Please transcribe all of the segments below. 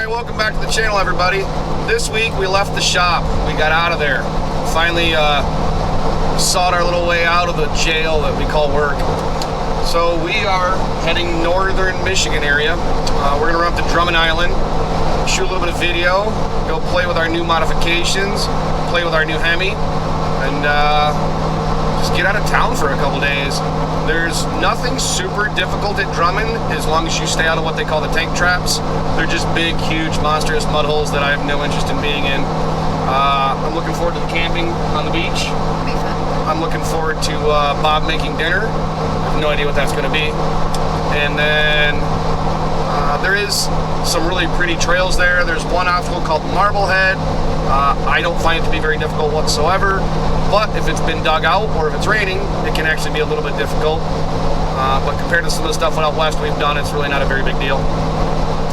Alright, welcome back to the channel, everybody. This week we left the shop. We got out of there. Finally sawed our little way out of the jail that we call work. So we are heading northern Michigan area. We're going to run up to Drummond Island, shoot a little bit of video, go play with our new modifications, play with our new Hemi, and just get out of town for a couple days. There's nothing super difficult at Drummond as long as you stay out of what they call the tank traps. They're just big, huge, monstrous mud holes that I have no interest in being in. I'm looking forward to the camping on the beach. Be fun. I'm looking forward to Bob making dinner. I have no idea what that's going to be. And then there is some really pretty trails there. There's one obstacle called Marblehead. I don't find it to be very difficult whatsoever, but if it's been dug out or if it's raining, it can actually be a little bit difficult. But compared to some of the stuff out west we've done, it's really not a very big deal.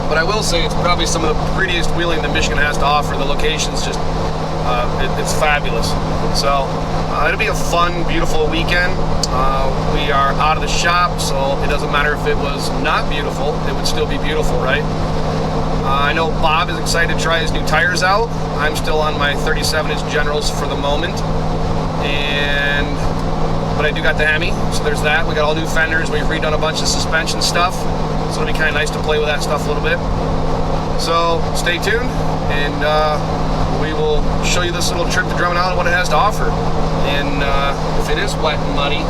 But I will say it's probably some of the prettiest wheeling that Michigan has to offer. The location's just, it's fabulous. So it'll be a fun, beautiful weekend. We are out of the shop, so it doesn't matter if it was not beautiful, it would still be beautiful, right? I know Bob is excited to try his new tires out. I'm still on my 37-inch Generals for the moment. But I do got the Hemi, so there's that. We got all new fenders. We've redone a bunch of suspension stuff, so it'll be kind of nice to play with that stuff a little bit. So stay tuned, and we will show you this little trip to Drummond Island, what it has to offer. And if it is wet and muddy,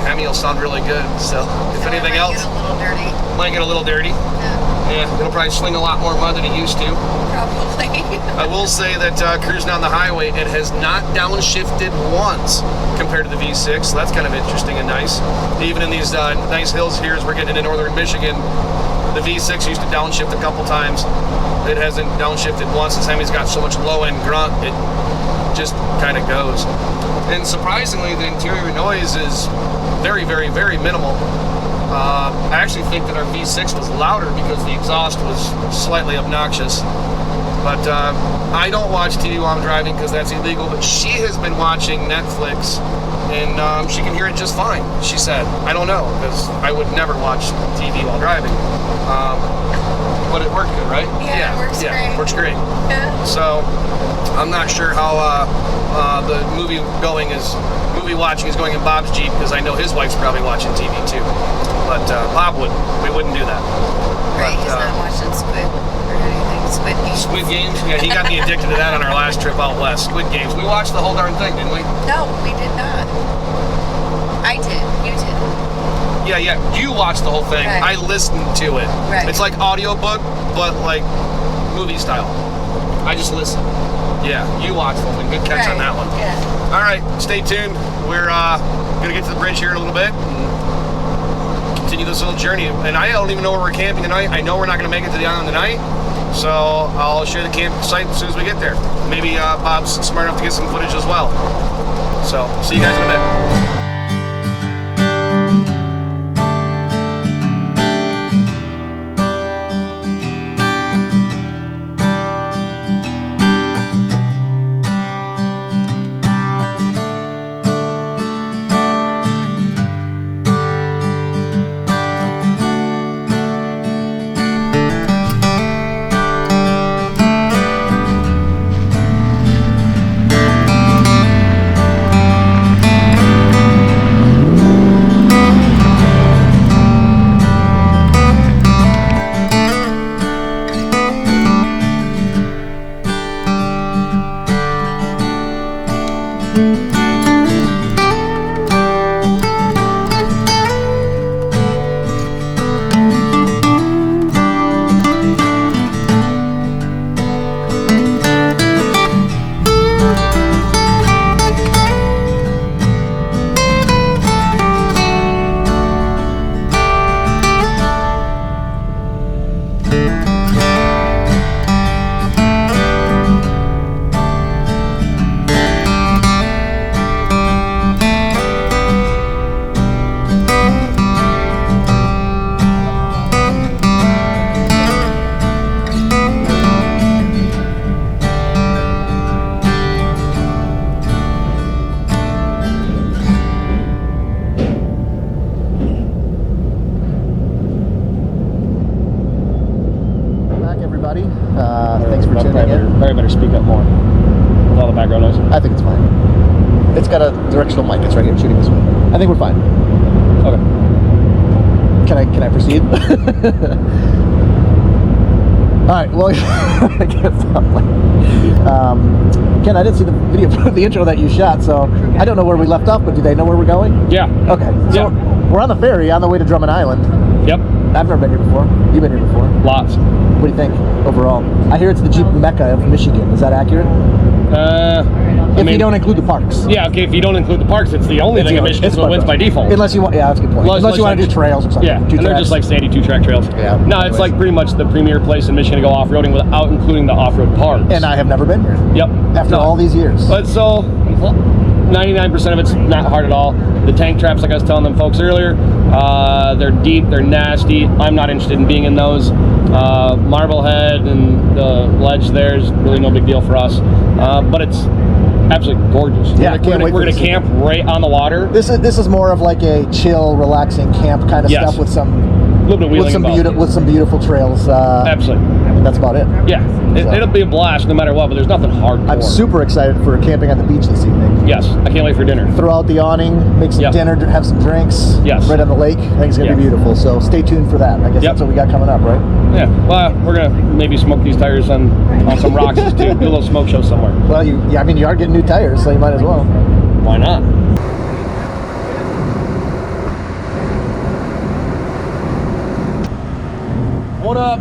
Hemi will sound really good. So if anything else, Get a little dirty. Might get a little dirty. Yeah, it'll probably sling a lot more mud than it used to. Probably. I will say that cruising down the highway, it has not downshifted once compared to the V6, so that's kind of interesting and nice. Even in these nice hills here as we're getting into northern Michigan, the V6 used to downshift a couple times. It hasn't downshifted once. This Hemi's got so much low-end grunt, it just kind of goes. And surprisingly, the interior noise is very, very, very minimal. I actually think that our V6 was louder because the exhaust was slightly obnoxious. But I don't watch TV while I'm driving because that's illegal, but she has been watching Netflix and she can hear it just fine, she said. I don't know, because I would never watch TV while driving. But it worked good, right? Yeah, it works great. It works great. Yeah. So I'm not sure how the movie watching is going in Bob's Jeep, because I know his wife's probably watching TV too. But Bob wouldn't. We wouldn't do that. Right, But, he's not watching Squid or anything. Squid Games. Squid Games? Yeah, he got me addicted to that on our last trip out west. Squid Games. We watched the whole darn thing, didn't we? No, we did not. I did. You did. Yeah. You watched the whole thing. Right. I listened to it. Right. It's like audiobook, but like movie style. I just listened. Yeah, you watched the whole thing. Good catch on that one. Yeah. All right, stay tuned. We're going to get to the bridge here in a little bit and continue this little journey. And I don't even know where we're camping tonight. I know we're not going to make it to the island tonight, so I'll share the campsite as soon as we get there. Maybe Bob's smart enough to get some footage as well. So, see you guys in a bit. everybody. Thanks for tuning in. Probably better speak up more with all the background noise. I think it's fine. It's got a directional mic. It's right here shooting this way. I think we're fine. Okay. Can I proceed? All right. Well, I can't stop. Ken, I didn't see the video, the intro that you shot, so I don't know where we left off. But do they know where we're going? Yeah. Okay. So we're on the ferry on the way to Drummond Island. Yep. I've never been here before. You've been here before. Lots. What do you think overall? I hear it's the Jeep Mecca of Michigan. Is that accurate? If you don't include the parks. Yeah, okay, if you don't include the parks, it's the only thing in Michigan that wins by default. Unless you want, yeah, that's a good point. Unless you want to do trails or something. Yeah, and they're just like sandy 2-track trails. Yeah. No, it's like pretty much the premier place in Michigan to go off-roading without including the off-road parks. And I have never been here. Yep. After all these years. But so, 99% of it's not hard at all. The tank traps, like I was telling them folks earlier, they're deep, they're nasty. I'm not interested in being in those. Marblehead and the ledge there is really no big deal for us. But it's absolutely gorgeous. Yeah, we're gonna camp right on the water. This is more of like a chill, relaxing camp kind of stuff with some little bit of wheeling with some beautiful trails. Absolutely. That's about it. Yeah, it'll be a blast no matter what, but there's nothing hardcore. I'm super excited for camping on the beach this evening. Yes, I can't wait for dinner. Throw out the awning, make some dinner, have some drinks. Yes. Right on the lake. I think it's going to be beautiful. So stay tuned for that. I guess that's what we got coming up, right? Yeah. Well, we're going to maybe smoke these tires on some rocks too. Do a little smoke show somewhere. Well, you are getting new tires, so you might as well. Why not? What up?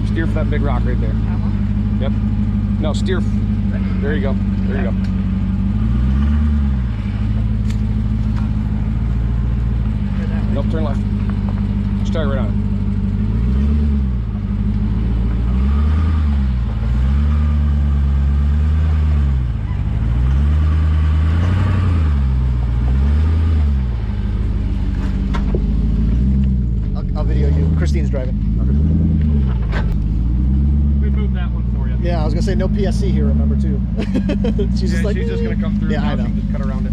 Steer for that big rock right there. Yep. No, steer. There you go. There you go. Nope, turn left. Start right on it. I'll video you. Christine's driving. We moved that one for you. Yeah, I was gonna say no PSC here. Remember too. She's just like she's just gonna come through. Yeah, I know. Just cut around it.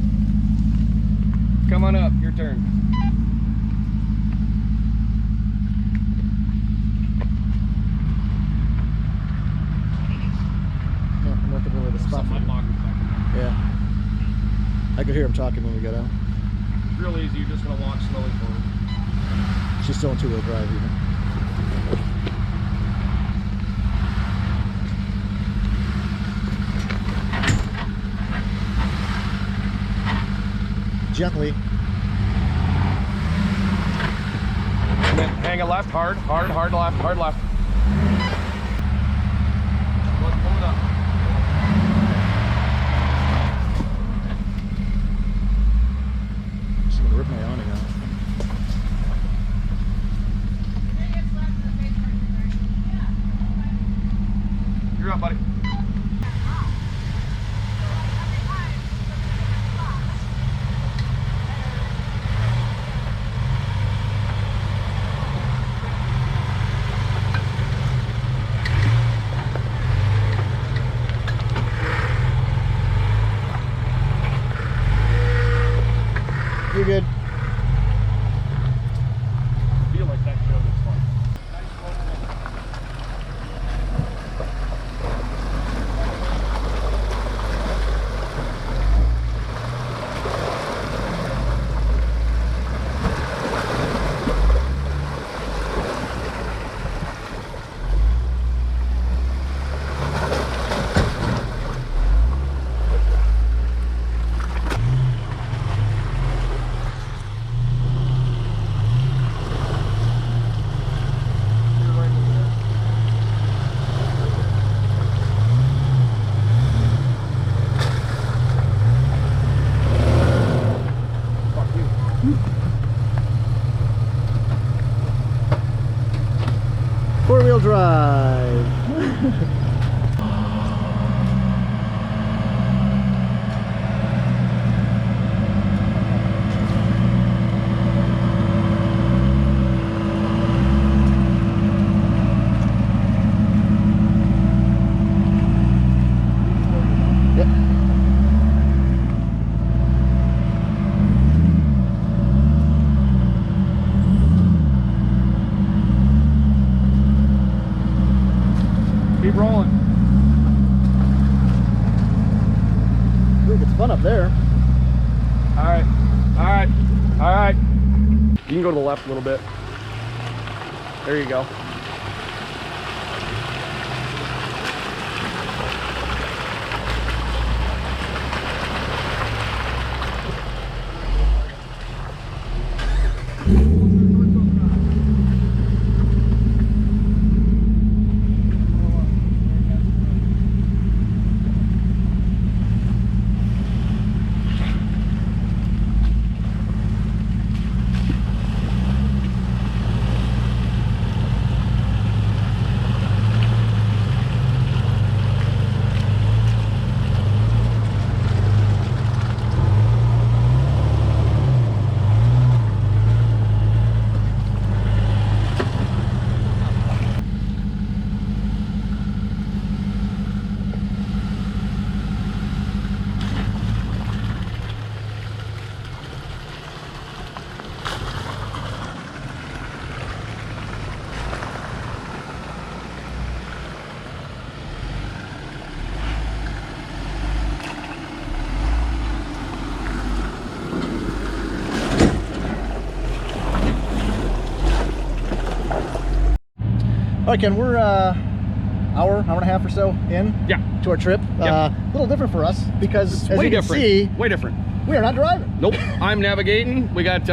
Come on up. Your turn. No, nothing really to spot. Yeah. I could hear him talking when we got out. It's real easy. You're just gonna walk slowly forward. She's still in two-wheel drive even. Gently. And then hang it left, hard left, hard left. Pull it up. good. I feel like that trail looks fun. Four-wheel drive. Yep. Keep rolling. Ooh, it's fun up there. All right, all right, all right. You can go to the left a little bit. There you go. All right, Ken, we're hour and a half or so in to our trip. A little different for us because, as you can see, way different. We are not driving. Nope, I'm navigating. We got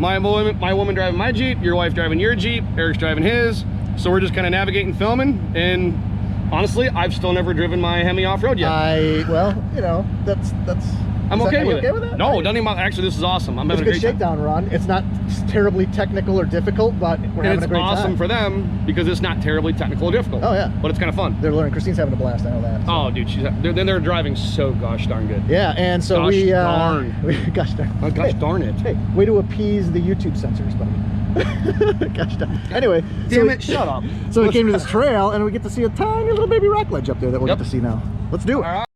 my woman driving my Jeep, your wife driving your Jeep, Eric's driving his. So we're just kind of navigating, filming, and honestly, I've still never driven my Hemi off-road yet. Well, you know, that's. I'm okay with it. Okay with that? No, doesn't even, actually, this is awesome. I'm having a great It's a good shakedown run. It's not terribly technical or difficult, but we're having a great time. It's awesome for them because it's not terribly technical or difficult. Oh, yeah. But it's kind of fun. They're learning. Christine's having a blast. I know that. So. Oh, dude, they're driving so gosh darn good. Yeah, and so gosh darn. Gosh darn. Oh, gosh darn it. Hey, way to appease the YouTube censors, buddy. Gosh darn. Anyway. Damn it, shut up. So we came to this trail, and we get to see a tiny little baby rock ledge up there that we'll get to see now. Let's do it. All right.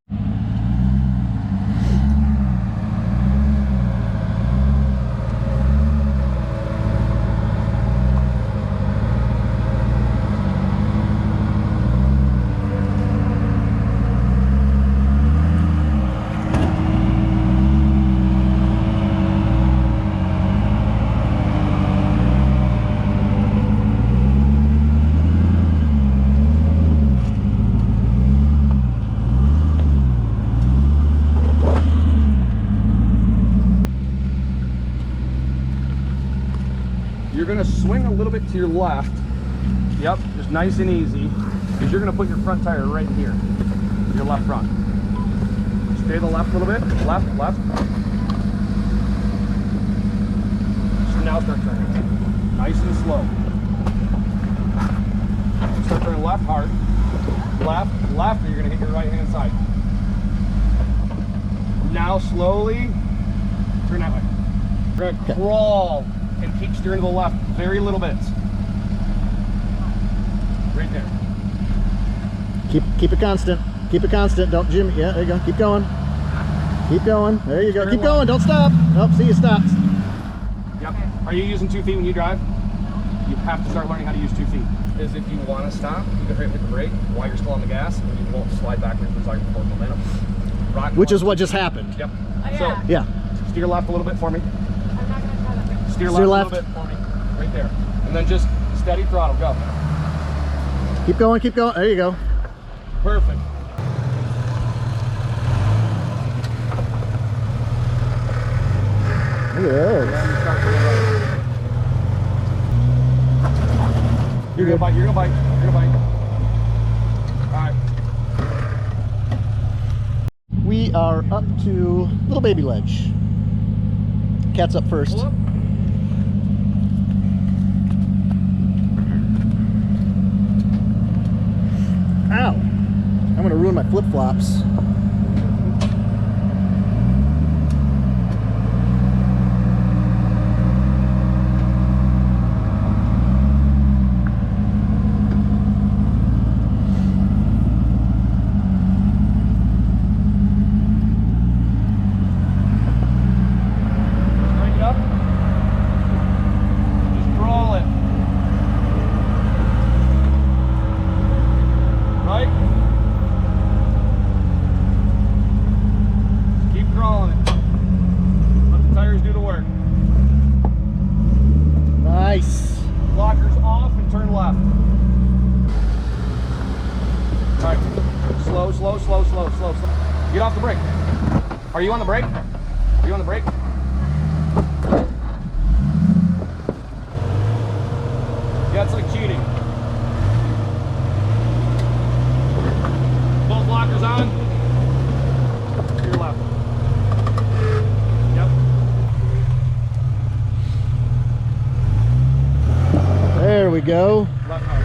You're gonna swing a little bit to your left. Yep, just nice and easy. Because you're gonna put your front tire right here. Your left front. Stay to the left a little bit. Left, left. So now start turning. Nice and slow. Start turning left hard. Left, left, and you're gonna hit your right hand side. Now slowly turn that way. We're gonna crawl and keep steering to the left very little bits. Right there. Keep it constant. Keep it constant. Don't jimmy. Yeah, there you go. Keep going. Keep going. There you go. Keep going. Don't stop. Oh, see, you stopped. Yep. Are you using 2 feet when you drive? You have to start learning how to use 2 feet. Is if you want to stop, you can hit the brake while you're still on the gas, and you won't slide backwards with our forward momentum. Which is what just happened. Yep. Oh, yeah. So, Yeah. steer left a little bit for me. I'm not gonna try that. Steer Steer left left. a little bit for me. Right there. And then just steady throttle. Go. Keep going, keep going. There you go. Perfect. Look at those. And then you start to the right. You're gonna bite, you're gonna bite, you're gonna bite. Alright. We are up to Little Baby Ledge. Cat's up first. Pull up. Ow! I'm gonna ruin my flip-flops. Bring it up. Just roll it. Right? Just keep crawling it. Let the tires do the work. Nice. Blockers off and turn left. Alright. Slow, slow, slow, slow, slow, slow. Get off the brake. Are you on the brake? Are you on the brake? Yeah, it's like cheating. Both blockers on. To your left. Yep. There we go. Left hard.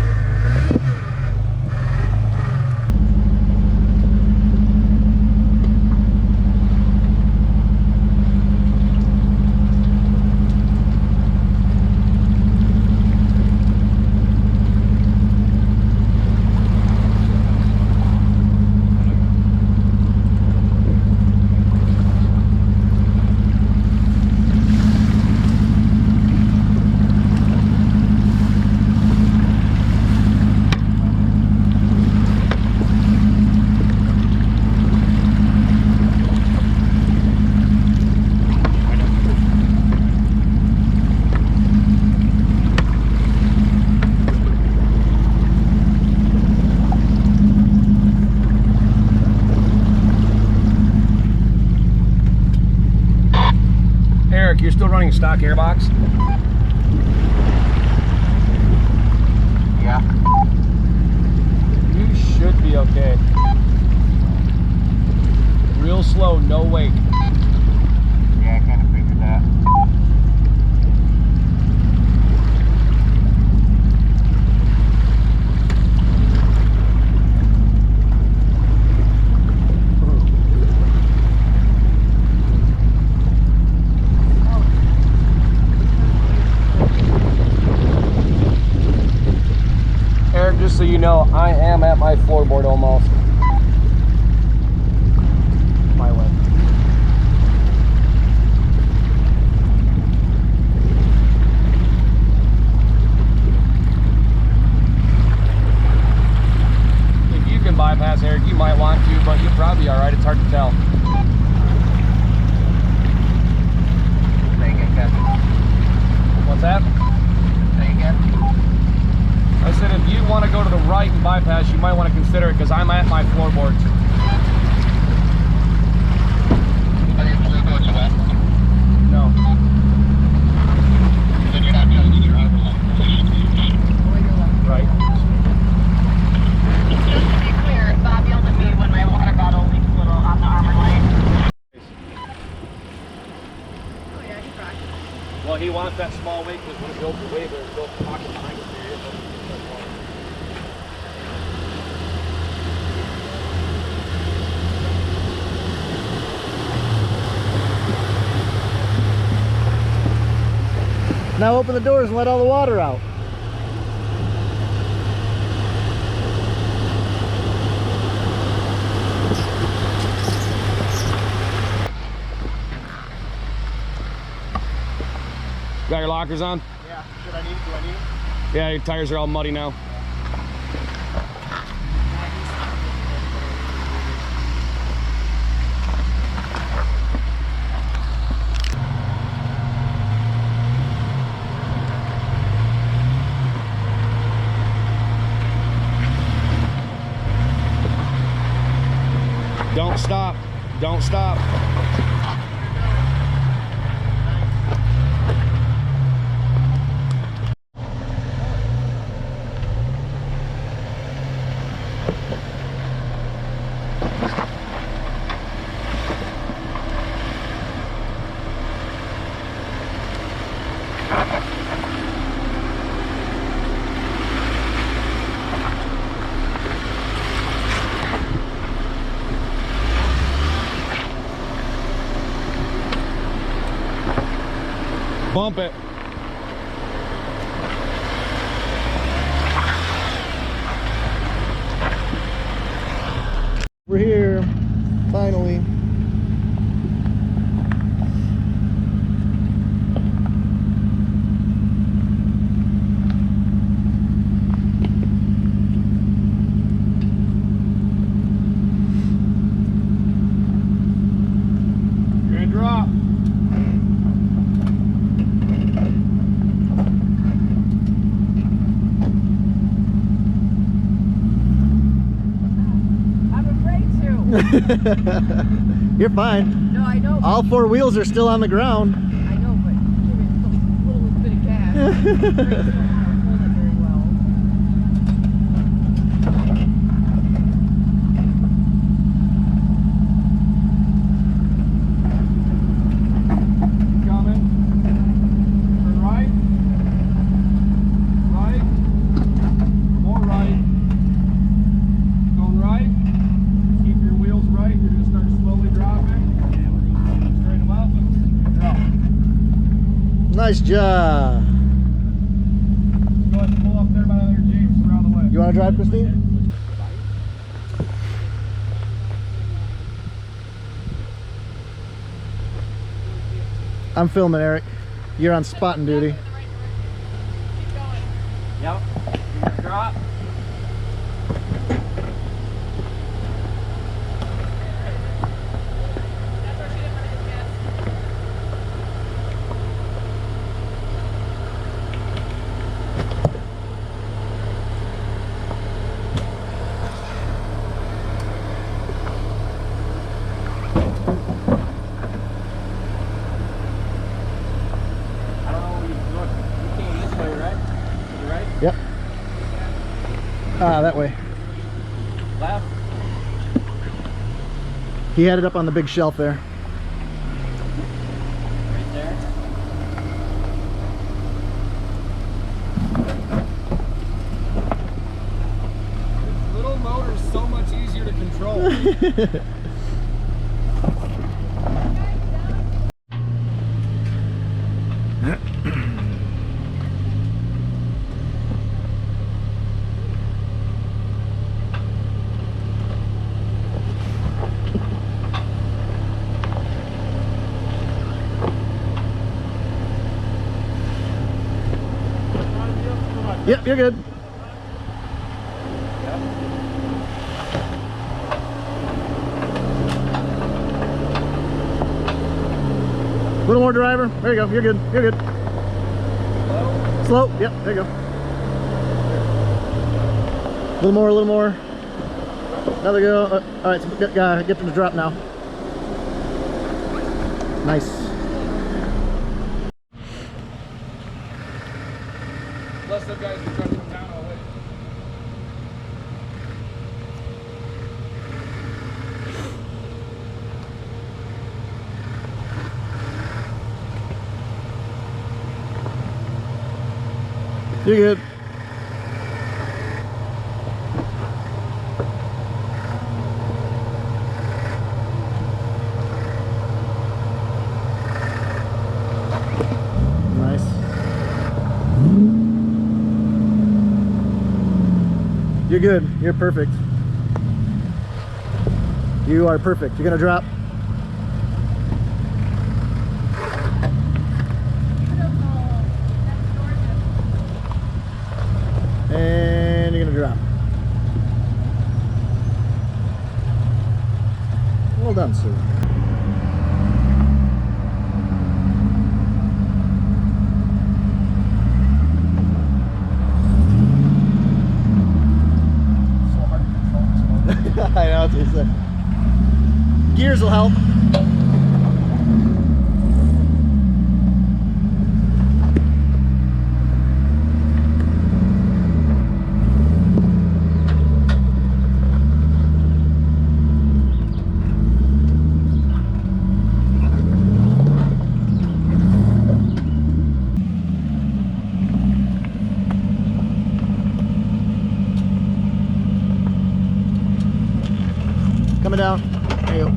Eric, you're still running stock airbox? Yeah. You should be okay. Real slow, no wake. Yeah, I kind of figured that. Eric, just so you know, I am at my floorboard almost. My way. If you can bypass Eric, you might want to, but you'll probably be alright. It's hard to tell. Say again, Captain. What's that? Say again. I said if you want to go to the right and bypass, you might want to consider it because I'm at my floorboards. But if we go to left, No. then you're not touching your driver's license. Right. Just to be clear, Bob yelled at me when my water bottle leaked a little on the armor light. Oh yeah, he rocked. Well, he wants that small weight because when it builds the wave, it'll build the pocket behind it. Now open the doors and let all the water out. Got your lockers on? Yeah. Do I need them? Yeah, your tires are all muddy now. Don't stop. Don't stop. Bump it. We're here, finally. Good drop. You're fine. No, I know. All four wheels are still on the ground. I know, but give it a little bit of gas. Brakes don't hold it very well. Coming. Turn right. Right. More right. Going right. Keep your wheels right. You're going to start slowly dropping. Straighten them out. Drop. Nice job. Go ahead and pull up there by the other Jeeps around the way. You want to drive, Christine? I'm filming, Eric. You're on spotting duty. Yep. Drop. Yep. That way. Left. He had it up on the big shelf there. Right there. This little motor is so much easier to control. Yep, you're good. A little more, driver. There you go. You're good. You're good. Slow. Yep, there you go. A little more, a little more. Another go. All right, so get them to drop now. Nice. Plus, those guys can try to come down all the way. You're good. Nice. You're good. You're perfect. You are perfect. You're gonna drop. will help. Coming down. There you go.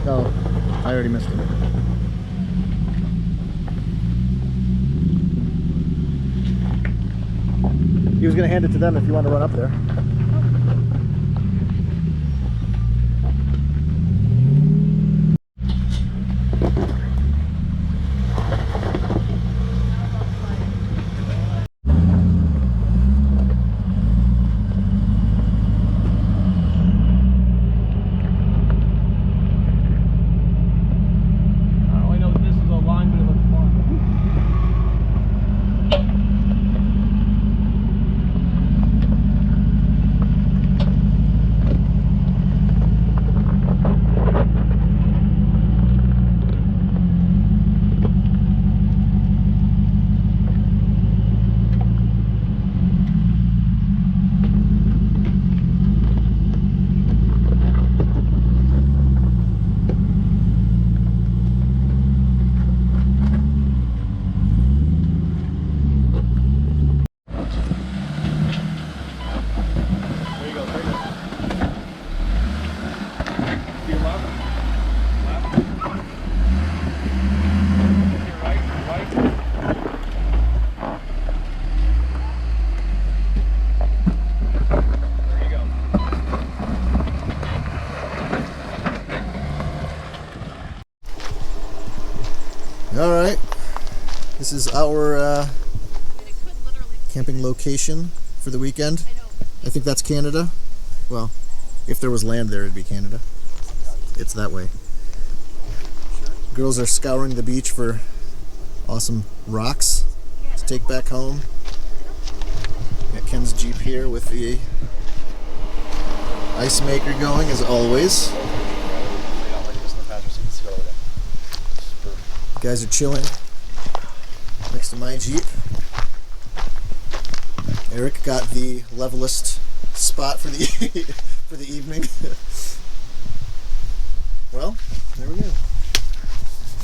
No, I already missed it. He was gonna hand it to them if you want to run up there. I know this is a line, but it looks fun. All right, this is our camping location for the weekend. I think that's Canada. Well, if there was land there, it'd be Canada. It's that way. Girls are scouring the beach for awesome rocks to take back home. Got Ken's Jeep here with the ice maker going as always. Guys are chilling next to my Jeep. Eric got the levelest spot for the for the evening. Well, there we go.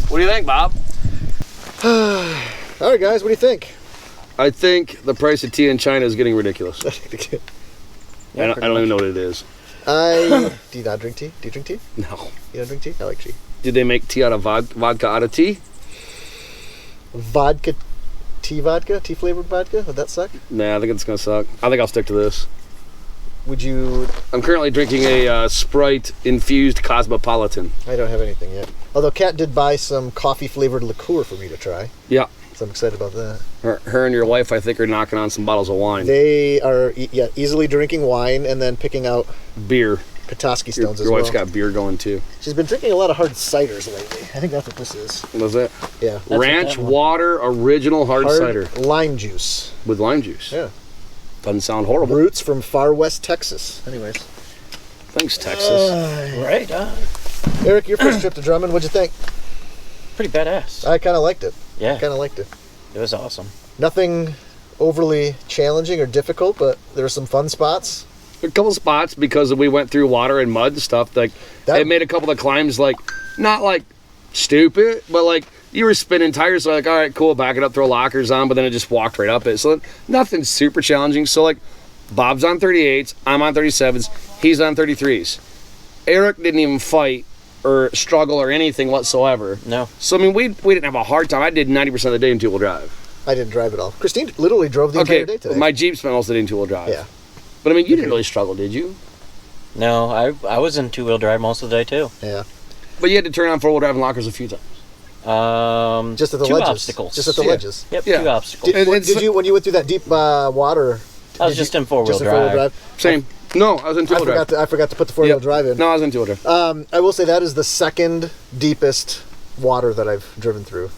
What do you think, Bob? All right, guys, what do you think? I think the price of tea in China is getting ridiculous. I don't even know what it is. Do you not drink tea? Do you drink tea? No. You don't drink tea? I like tea. Did they make tea out of vodka out of tea? Vodka, tea flavored vodka? Would that suck? Nah, I think it's gonna suck. I think I'll stick to this. Would you? I'm currently drinking a Sprite infused Cosmopolitan. I don't have anything yet. Although Kat did buy some coffee flavored liqueur for me to try. Yeah. So I'm excited about that. Her and your wife, I think, are knocking on some bottles of wine. They are easily drinking wine and then picking out Beer. Petoskey Stones as Your well. wife's got beer going too. She's been drinking a lot of hard ciders lately. I think that's what this is. What is that? Yeah. Ranch Water Original Hard Cider. Lime juice. With lime juice. Yeah. Doesn't sound horrible. Roots from far west Texas. Anyways. Thanks, Texas. Right, Eric, your first trip to Drummond, what'd you think? pretty badass. I kind of liked it. Yeah, Kind of liked it. it was awesome. Nothing overly challenging or difficult, but there were some fun spots. a couple spots because we went through water and mud and stuff. Like it made a couple of climbs like not like stupid, but like you were spinning tires. So like, all right, cool, back it up, throw lockers on, but then it just walked right up it. So nothing super challenging. So like Bob's on 38s, I'm on 37s, he's on 33s. Eric didn't even fight or struggle or anything whatsoever. No. So I mean, we didn't have a hard time. I did 90% of the day in two-wheel drive. I didn't drive at all. Christine literally drove the entire day today. My Jeep spent most of the day in two-wheel drive. Yeah. But I mean, you didn't really struggle, did you? No, I was in two-wheel drive most of the day too. Yeah. But you had to turn on four-wheel drive and lockers a few times. Just at the two ledges. obstacles. Just at the ledges. Yep, Yeah. two obstacles. Did you when you went through that deep water? I was just in four-wheel Just in four-wheel drive. Same. No, I was in two-wheel drive. I forgot to put the four-wheel Yep. drive in. No, I was in two-wheel drive. I will say that is the second deepest water that I've driven through.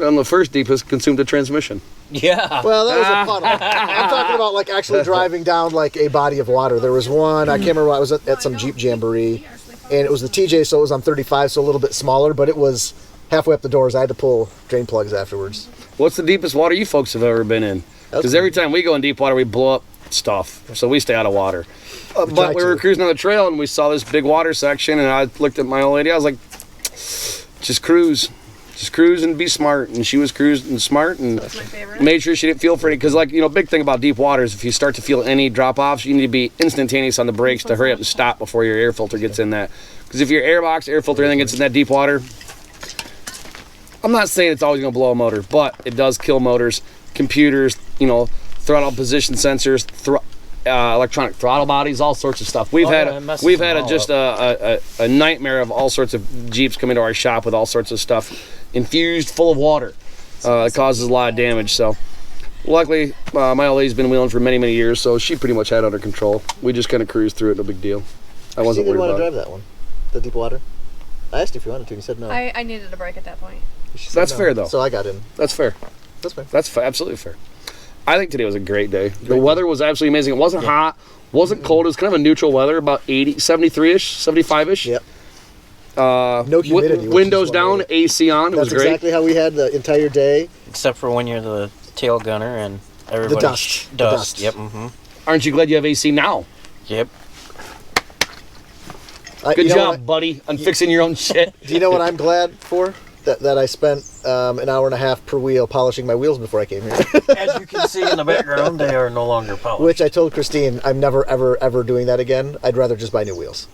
And the first deepest consumed a transmission. Yeah. Well, that was a puddle. I'm talking about like actually driving down like a body of water. There was one, I can't remember, I was at some Jeep Jamboree, and it was the TJ, so it was on 35, so a little bit smaller, but it was halfway up the doors. I had to pull drain plugs afterwards. What's the deepest water you folks have ever been in? Because every time we go in deep water, we blow up stuff, so we stay out of water. But we were cruising on the trail, and we saw this big water section, and I looked at my old lady. I was like, just cruise. Just cruise and be smart. And she was cruising smart and That's my favorite. made sure she didn't feel for any. Because, like, you know, big thing about deep water is if you start to feel any drop-offs, you need to be instantaneous on the brakes to hurry up and stop before your air filter gets in that. Because if your airbox, air filter, anything gets in that deep water, I'm not saying it's always going to blow a motor, but it does kill motors, computers, you know, throttle position sensors, electronic throttle bodies, all sorts of stuff. We've had a nightmare of all sorts of Jeeps come into our shop with all sorts of stuff infused full of water. It causes a lot of damage. So luckily my old lady's been wheeling for many years, so she pretty much had it under control. We just kind of cruised through it, no big deal. I wasn't worried about it. You didn't want to drive that one, the deep water? I asked you if you wanted to, and you said no. I needed a break at that point. That's fair though. So I got in. That's fair. That's fair. That's absolutely fair. I think today was a great day. The weather was absolutely amazing. It wasn't hot, wasn't cold. It was kind of a neutral weather, about 73-ish, 75-ish. Yep. No humidity. Windows down, AC on. It was great. That's exactly how we had the entire day. Except for when you're the tail gunner and everybody. The dust. Dust. Yep. Mm-hmm. Aren't you glad you have AC now? Yep. Good job, buddy, on fixing your own shit. Do you know what I'm glad for? That I spent an hour and a half per wheel polishing my wheels before I came here. As you can see in the background, they are no longer polished. Which I told Christine, I'm never ever doing that again. I'd rather just buy new wheels.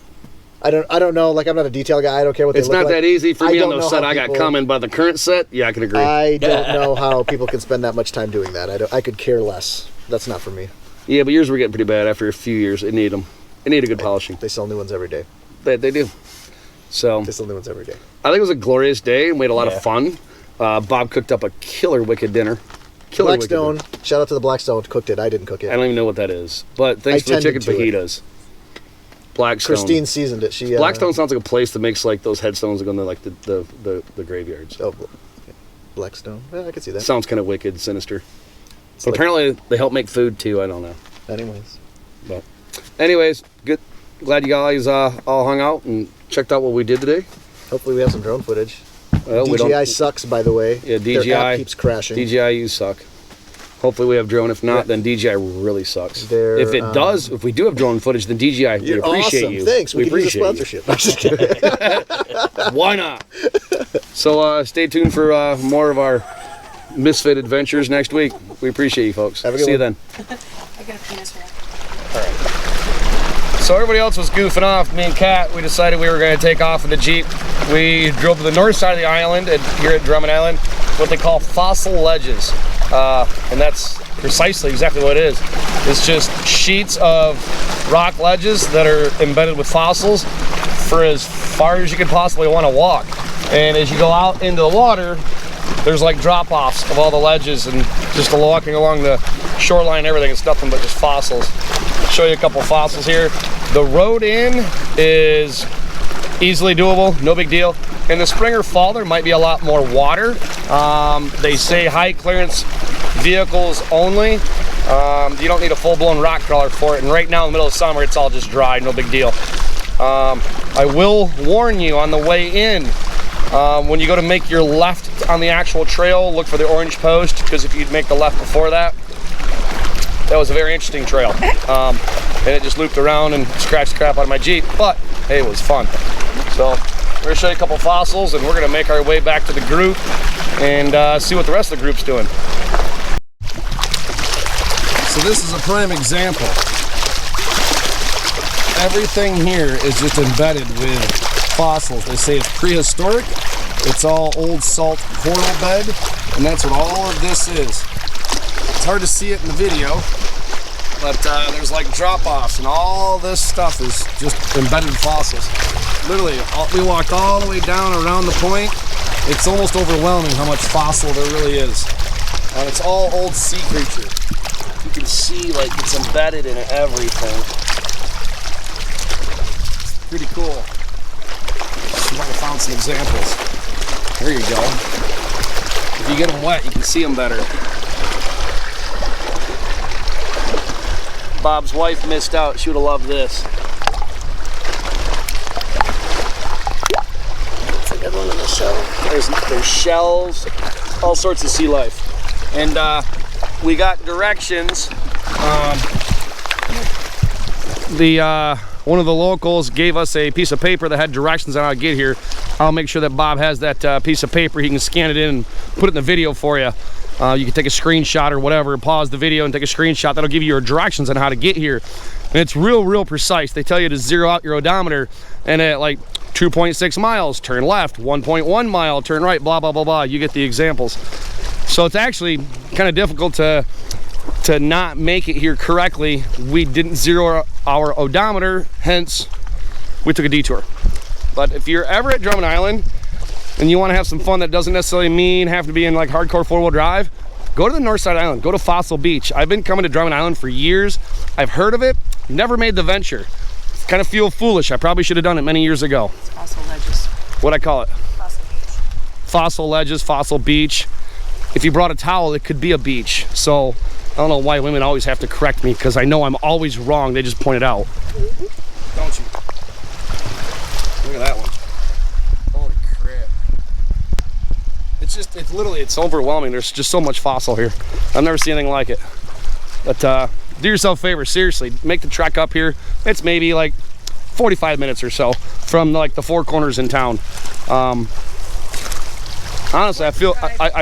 I don't know. Like, I'm not a detail guy. I don't care what they look like. It's not that easy for me on those set I got people, coming, but the current set, yeah, I can agree. I don't know how people can spend that much time doing that. I could care less. That's not for me. Yeah, but yours were getting pretty bad after a few years. It needed them. It needed a good polishing. They sell new ones every day. They do. So They sell new ones every day. I think it was a glorious day and we had a lot of fun. Bob cooked up a killer wicked dinner. Blackstone, shout out to the Blackstone, cooked it. I didn't cook it. I don't even know what that is. But thanks for the chicken fajitas. Blackstone. Christine seasoned it. Blackstone sounds like a place that makes like those headstones that go into like the graveyards. Oh, Blackstone. Yeah, I could see that. Sounds kind of wicked, sinister. But apparently they help make food too. I don't know. Anyways, good. Glad you guys all hung out and checked out what we did today. Hopefully we have some drone footage. Well, DJI sucks, by the way. Yeah, DJI Their app keeps crashing. DJI, you suck. Hopefully we have drone. If not, then DJI really sucks. If we do have drone footage, then DJI, we appreciate awesome. you. Thanks. We could use a appreciate sponsorship. I'm just kidding. Why not? So stay tuned for more of our misfit adventures next week. We appreciate you folks. Have a good See you one. then. I got a penis roll. So everybody else was goofing off. Me and Kat, we decided we were going to take off in the Jeep. We drove to the north side of the island here at Drummond Island, what they call fossil ledges. And that's precisely exactly what it is. It's just sheets of rock ledges that are embedded with fossils for as far as you could possibly want to walk. And as you go out into the water, there's like drop-offs of all the ledges, and just walking along the shoreline and everything, it's nothing but just fossils. Show you a couple fossils here. The road in is easily doable, no big deal. In the spring or fall, there might be a lot more water. They say high clearance vehicles only. You don't need a full-blown rock crawler for it, and right now in the middle of summer, it's all just dry, no big deal. I will warn you on the way in, when you go to make your left on the actual trail, look for the orange post, because if you'd make the left before that, that was a very interesting trail. and it just looped around and scratched the crap out of my Jeep, but hey, it was fun. So we're gonna show you a couple fossils, and we're gonna make our way back to the group and see what the rest of the group's doing. So this is a prime example. Everything here is just embedded with fossils. They say it's prehistoric. It's all old salt coral bed, and that's what all of this is. It's hard to see it in the video, but there's like drop-offs, and all this stuff is just embedded fossils. Literally, we walked all the way down around the point. It's almost overwhelming how much fossil there really is. And it's all old sea creature. You can see like it's embedded in everything. It's pretty cool. See if I can find some examples. There you go. If you get them wet, you can see them better. Bob's wife missed out. She would have loved this. That's a good one in the shell. There's shells, all sorts of sea life. And we got directions. One of the locals gave us a piece of paper that had directions on how to get here. I'll make sure that Bob has that piece of paper. He can scan it in and put it in the video for you. You can take a screenshot or whatever, pause the video and take a screenshot. That'll give you your directions on how to get here. And it's real precise. They tell you to zero out your odometer, and at like 2.6 miles, turn left, 1.1 mile, turn right, blah, blah, blah, blah. You get the examples. So it's actually kind of difficult to not make it here correctly. We didn't zero our odometer, hence we took a detour. But if you're ever at Drummond Island and you want to have some fun that doesn't necessarily mean have to be in like hardcore four-wheel drive, go to the north side island, go to Fossil Beach. I've been coming to Drummond Island for years. I've heard of it, never made the venture. Kind of feel foolish. I probably should have done it many years ago. It's fossil ledges. What'd I call it? Fossil beach. Fossil ledges, Fossil Beach. If you brought a towel, it could be a beach. So I don't know why women always have to correct me, because I know I'm always wrong. They just point it out. Don't you? Look at that one. Holy crap. It's literally, it's overwhelming. There's just so much fossil here. I've never seen anything like it. But do yourself a favor, seriously, make the trek up here. It's maybe like 45 minutes or so from like the four corners in town. Honestly, I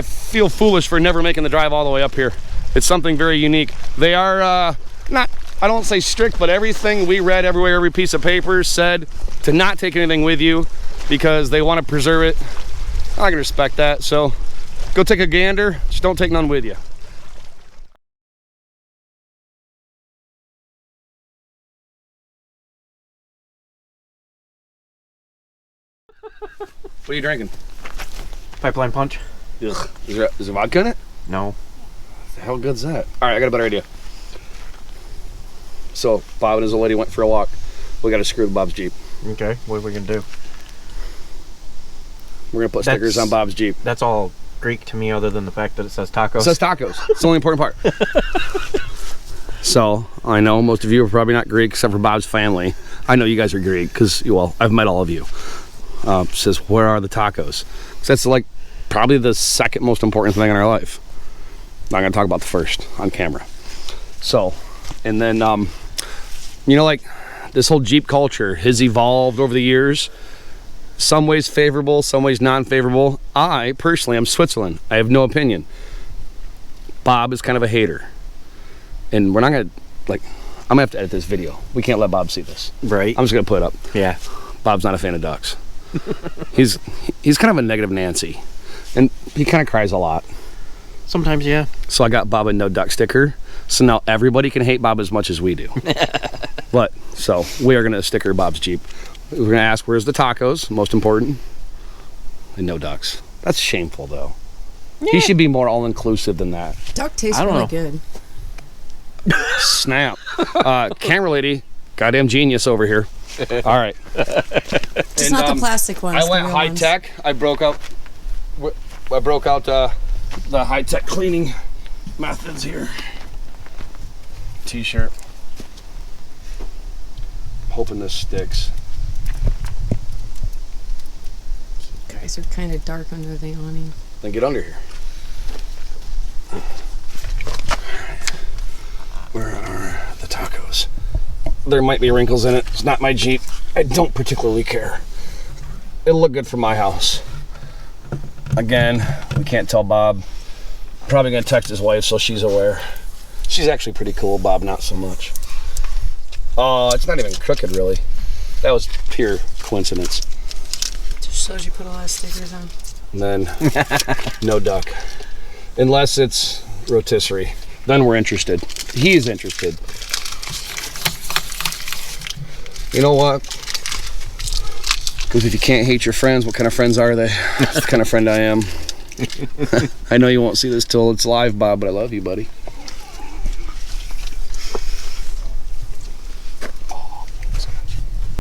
feel foolish for never making the drive all the way up here. It's something very unique. They are not, I don't say strict, but everything we read everywhere, every piece of paper said to not take anything with you because they want to preserve it. I can respect that, so go take a gander, just don't take none with you. What are you drinking? Pipeline punch? Ugh. Is there vodka in it? No. What the hell good's that? All right, I got a better idea. So Bob and his old lady went for a walk. We got to screw with Bob's Jeep. Okay, what are we gonna do? We're gonna put stickers on Bob's Jeep. That's all Greek to me, other than the fact that it says tacos. It says tacos. It's the only important part. So I know most of you are probably not Greek except for Bob's family. I know you guys are Greek because, well, I've met all of you. Says, where are the tacos? So that's like probably the second most important thing in our life. Not gonna talk about the first on camera. So, and then you know, like this whole Jeep culture has evolved over the years. Some ways favorable, some ways non-favorable. I personally am Switzerland. I have no opinion. Bob is kind of a hater, and we're not gonna, like, I'm gonna have to edit this video. We can't let Bob see this. Right. I'm just gonna put it up. Yeah. Bob's not a fan of ducks. he's kind of a negative Nancy, and he kind of cries a lot. Sometimes, yeah. So I got Bob a no duck sticker, so now everybody can hate Bob as much as we do. But so we are gonna sticker Bob's Jeep. We're gonna ask, where's the tacos, most important, and no ducks. That's shameful though. Yeah. He should be more all-inclusive than that. Duck tastes really good. Snap. Camera lady, goddamn genius over here. All right. It's not the plastic ones. I went high tech. I broke out the high tech cleaning methods here. T-shirt. Hoping this sticks. You guys are kind of dark under the awning. Then get under here. Where are the tacos? there might be wrinkles in it. It's not my Jeep. I don't particularly care. It'll look good for my house. Again, we can't tell Bob. Probably gonna text his wife so she's aware. She's actually pretty cool, Bob not so much. Oh, it's not even crooked really. That was pure coincidence. Just shows you put a lot of stickers on. And then no duck. Unless it's rotisserie. Then we're interested. He's interested. You know what? Because if you can't hate your friends, what kind of friends are they? That's the kind of friend I am. I know you won't see this till it's live, Bob, but I love you, buddy.